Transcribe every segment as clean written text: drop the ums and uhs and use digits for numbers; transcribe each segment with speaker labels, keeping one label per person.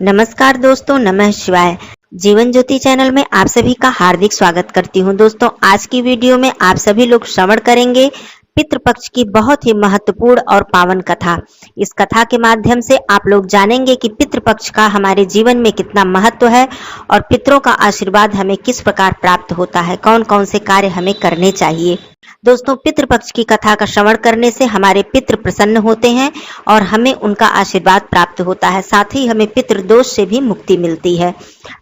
Speaker 1: नमस्कार दोस्तों, नमः शिवाय। जीवन ज्योति चैनल में आप सभी का हार्दिक स्वागत करती हूं। दोस्तों, आज की वीडियो में आप सभी लोग श्रवण करेंगे पितृपक्ष की बहुत ही महत्वपूर्ण और पावन कथा। इस कथा के माध्यम से आप लोग जानेंगे कि पितृपक्ष का हमारे जीवन में कितना महत्व है और पितरों का आशीर्वाद हमें किस प्रकार प्राप्त होता है, कौन कौन से कार्य हमें करने चाहिए। दोस्तों, पितृपक्ष की कथा का श्रवण करने से हमारे पितृ प्रसन्न होते हैं और हमें उनका आशीर्वाद प्राप्त होता है। साथ ही हमें पितृदोष से भी मुक्ति मिलती है।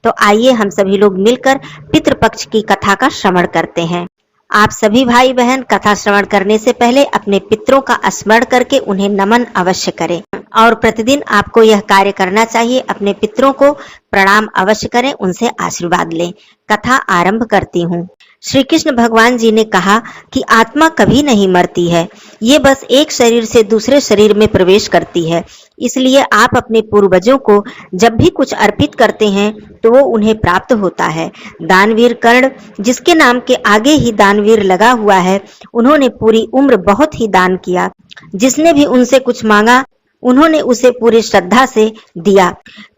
Speaker 1: तो आइए हम सभी लोग मिलकर पितृपक्ष की कथा का श्रवण करते हैं। आप सभी भाई बहन कथा श्रवण करने से पहले अपने पितरों का स्मरण करके उन्हें नमन अवश्य करें और प्रतिदिन आपको यह कार्य करना चाहिए। अपने पितरों को प्रणाम अवश्य करें, उनसे आशीर्वाद लें। कथा आरंभ करती हूँ। श्री कृष्ण भगवान जी ने कहा कि आत्मा कभी नहीं मरती है, ये बस एक शरीर से दूसरे शरीर में प्रवेश करती है। इसलिए आप अपने पूर्वजों को जब भी कुछ अर्पित करते हैं तो वो उन्हें प्राप्त होता है। दानवीर कर्ण, जिसके नाम के आगे ही दानवीर लगा हुआ है, उन्होंने पूरी उम्र बहुत ही दान किया। जिसने भी उनसे कुछ मांगा उन्होंने उसे पूरी श्रद्धा से दिया।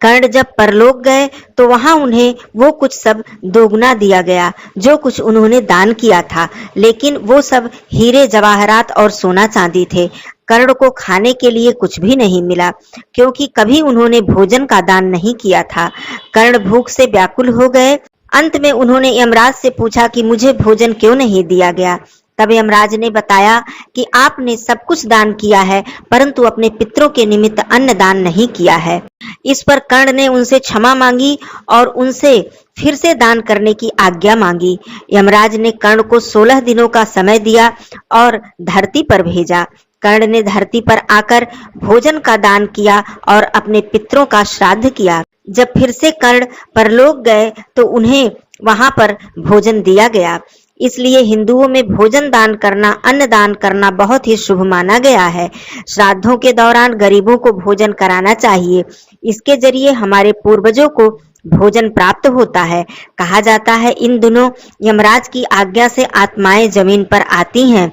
Speaker 1: कर्ण जब परलोक गए तो वहां उन्हें वो कुछ सब दोगुना दिया गया जो कुछ उन्होंने दान किया था, लेकिन वो सब हीरे जवाहरात और सोना चांदी थे। कर्ण को खाने के लिए कुछ भी नहीं मिला, क्योंकि कभी उन्होंने भोजन का दान नहीं किया था। कर्ण भूख से व्याकुल हो गए। अंत में उन्होंने यमराज से पूछा कि मुझे भोजन क्यों नहीं दिया गया। तब यमराज ने बताया कि आपने सब कुछ दान किया है, परंतु अपने पितरों के निमित्त अन्न दान नहीं किया है। इस पर कर्ण ने उनसे क्षमा मांगी और उनसे फिर से दान करने की आज्ञा मांगी। यमराज ने कर्ण को 16 दिनों का समय दिया और धरती पर भेजा। कर्ण ने धरती पर आकर भोजन का दान किया और अपने पितरों का श्राद्ध किया। जब फिर से कर्ण परलोक गए तो उन्हें वहां पर भोजन दिया गया। इसलिए हिंदुओं में भोजन दान करना, अन्न दान करना बहुत ही शुभ माना गया है। श्राद्धों के दौरान गरीबों को भोजन कराना चाहिए। इसके जरिए हमारे पूर्वजों को भोजन प्राप्त होता है। कहा जाता है इन दिनों यमराज की आज्ञा से आत्माएं जमीन पर आती हैं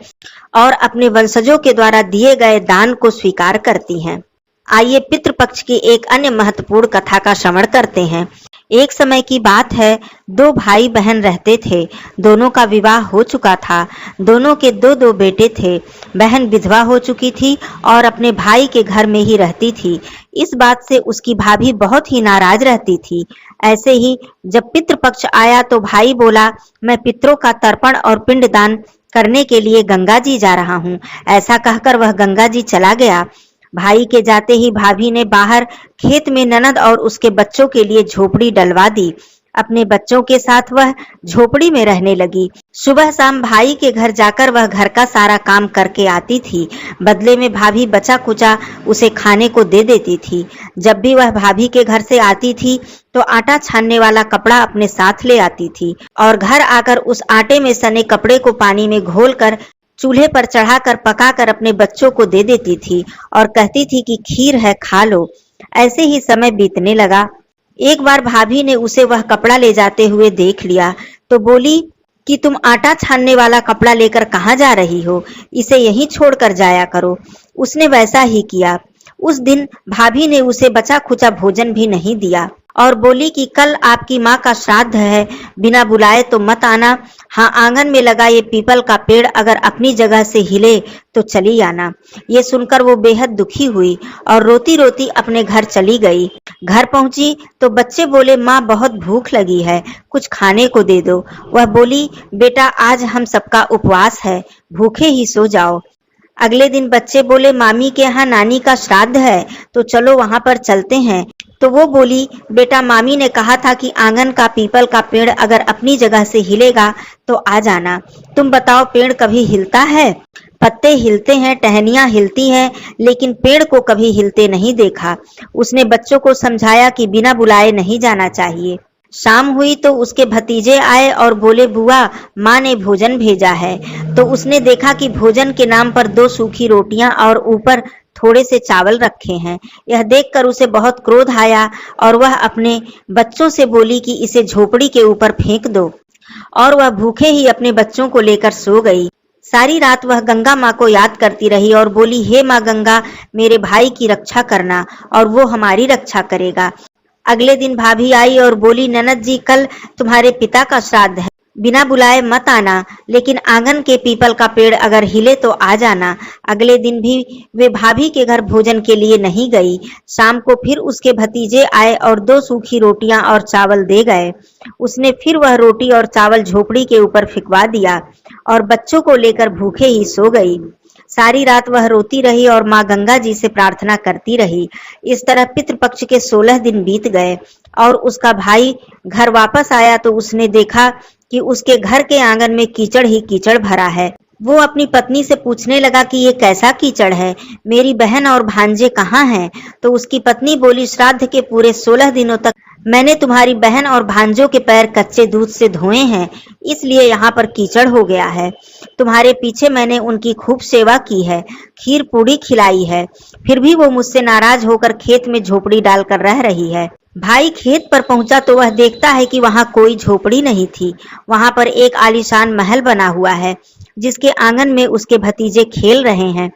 Speaker 1: और अपने वंशजों के द्वारा दिए गए दान को स्वीकार करती हैं। आइए पितृपक्ष की एक अन्य महत्वपूर्ण कथा का श्रवण करते हैं। एक समय की बात है, दो भाई बहन रहते थे। दोनों का विवाह हो चुका था। दोनों के दो दो बेटे थे। बहन विधवा हो चुकी थी और अपने भाई के घर में ही रहती थी। इस बात से उसकी भाभी बहुत ही नाराज रहती थी। ऐसे ही जब पितृपक्ष आया तो भाई बोला, मैं पितरों का तर्पण और पिंडदान करने के लिए गंगा जी जा रहा हूँ। ऐसा कहकर वह गंगा जी चला गया। भाई के जाते ही भाभी ने बाहर खेत में ननद और उसके बच्चों के लिए झोपड़ी डलवा दी। अपने बच्चों के साथ वह झोपड़ी में रहने लगी। सुबह शाम भाई के घर जाकर वह घर का सारा काम करके आती थी। बदले में भाभी बचा कुचा उसे खाने को दे देती थी। जब भी वह भाभी के घर से आती थी तो आटा छानने वाला कपड़ा अपने साथ ले आती थी और घर आकर उस आटे में सने कपड़े को पानी में घोलकर चूल्हे पर चढ़ाकर पकाकर अपने बच्चों को दे देती थी और कहती थी कि खीर है, खा लो। ऐसे ही समय बीतने लगा। एक बार भाभी ने उसे वह कपड़ा ले जाते हुए देख लिया तो बोली कि तुम आटा छानने वाला कपड़ा लेकर कहाँ जा रही हो, इसे यहीं छोड़कर जाया करो। उसने वैसा ही किया। उस दिन भाभी ने उसे बचा खुचा भोजन भी नहीं दिया और बोली कि कल आपकी माँ का श्राद्ध है, बिना बुलाए तो मत आना। हाँ, आंगन में लगा ये पीपल का पेड़ अगर अपनी जगह से हिले तो चली आना। ये सुनकर वो बेहद दुखी हुई और रोती रोती अपने घर चली गई। घर पहुंची तो बच्चे बोले, माँ बहुत भूख लगी है, कुछ खाने को दे दो। वह बोली, बेटा आज हम सबका उपवास है, भूखे ही सो जाओ। अगले दिन बच्चे बोले, मामी के यहाँ नानी का श्राद्ध है तो चलो वहां पर चलते हैं। तो वो बोली, बेटा मामी ने कहा था कि आंगन का पीपल का पेड़ अगर अपनी जगह से हिलेगा तो आ जाना। तुम बताओ, पेड़ कभी हिलता है? पत्ते हिलते हैं, टहनियां हिलती हैं, लेकिन पेड़ को कभी हिलते नहीं देखा। उसने बच्चों को समझाया कि बिना बुलाए नहीं जाना चाहिए। शाम हुई तो उसके भतीजे आए और बोले, बुआ माँ ने भोजन भेजा है। तो उसने देखा कि भोजन के नाम पर 2 सूखी रोटियां और ऊपर थोड़े से चावल रखे हैं। यह देखकर उसे बहुत क्रोध आया और वह अपने बच्चों से बोली कि इसे झोपड़ी के ऊपर फेंक दो, और वह भूखे ही अपने बच्चों को लेकर सो गई। सारी रात वह गंगा माँ को याद करती रही और बोली, हे माँ गंगा, मेरे भाई की रक्षा करना और वो हमारी रक्षा करेगा। अगले दिन भाभी आई और बोली, ननद जी कल तुम्हारे पिता का श्राद्ध है, बिना बुलाए मत आना, लेकिन आंगन के पीपल का पेड़ अगर हिले तो आ जाना। अगले दिन भी वे भाभी के घर भोजन के लिए नहीं गई। शाम को फिर उसके भतीजे आए और 2 सूखी रोटियां और चावल दे गए। उसने फिर वह रोटी और चावल झोपड़ी के ऊपर फिकवा दिया और बच्चों को लेकर भूखे ही सो गई। सारी रात वह रोती रही और माँ गंगा जी से प्रार्थना करती रही। इस तरह पितृपक्ष के 16 दिन बीत गए और उसका भाई घर वापस आया तो उसने देखा कि उसके घर के आंगन में कीचड़ ही कीचड़ भरा है। वो अपनी पत्नी से पूछने लगा कि ये कैसा कीचड़ है, मेरी बहन और भांजे कहाँ हैं? तो उसकी पत्नी बोली, श्राद्ध के पूरे 16 दिनों तक मैंने तुम्हारी बहन और भांजों के पैर कच्चे दूध से धोए हैं, इसलिए यहाँ पर कीचड़ हो गया है। तुम्हारे पीछे मैंने उनकी खूब सेवा की है, खीर पूड़ी खिलाई है, फिर भी वो मुझसे नाराज होकर खेत में झोपड़ी डालकर रह रही है। भाई खेत पर पहुंचा तो वह देखता है कि वहां कोई झोपड़ी नहीं थी। वहां पर एक आलीशान महल बना हुआ है, जिसके आंगन में उसके भतीजे खेल रहे हैं।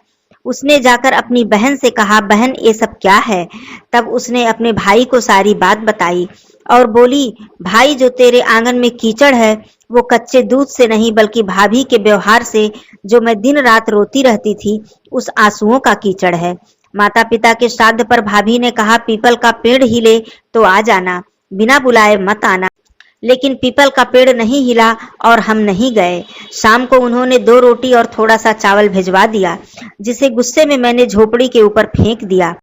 Speaker 1: उसने जाकर अपनी बहन से कहा, बहन ये सब क्या है? तब उसने अपने भाई को सारी बात बताई और बोली, भाई जो तेरे आंगन में कीचड़ है वो कच्चे दूध से नहीं बल्कि भाभी के व्यवहार से, जो मैं दिन रात रोती रहती थी, उस आंसुओं का कीचड़ है। माता पिता के श्राद्ध पर भाभी ने कहा, पीपल का पेड़ हिले तो आ जाना, बिना बुलाए मत आना, लेकिन पीपल का पेड़ नहीं हिला और हम नहीं गए। शाम को उन्होंने 2 रोटी और थोड़ा सा चावल भिजवा दिया, जिसे गुस्से में मैंने झोपड़ी के ऊपर फेंक दिया।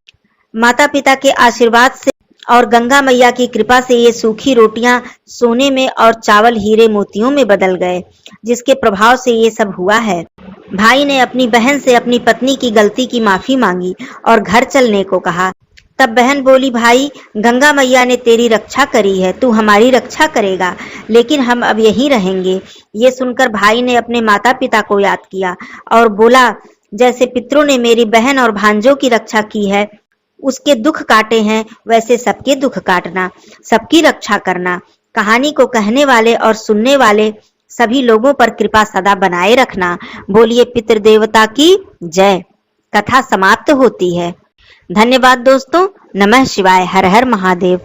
Speaker 1: माता पिता के आशीर्वाद से और गंगा मैया की कृपा से ये सूखी रोटियां सोने में और चावल हीरे मोतियों में बदल गए, जिसके प्रभाव से ये सब हुआ है। भाई ने अपनी बहन से अपनी पत्नी की गलती की माफी मांगी और घर चलने को कहा। तब बहन बोली, भाई गंगा मैया ने तेरी रक्षा करी है, तू हमारी रक्षा करेगा, लेकिन हम अब यहीं रहेंगे। ये सुनकर भाई ने अपने माता पिता को याद किया और बोला, जैसे पितरों ने मेरी बहन और भांजों की रक्षा की है, उसके दुख काटे हैं, वैसे सबके दुख काटना, सबकी रक्षा करना। कहानी को कहने वाले और सुनने वाले सभी लोगों पर कृपा सदा बनाए रखना। बोलिए पितृदेवता की जय। कथा समाप्त होती है। धन्यवाद दोस्तों। नमः शिवाय। हर हर महादेव।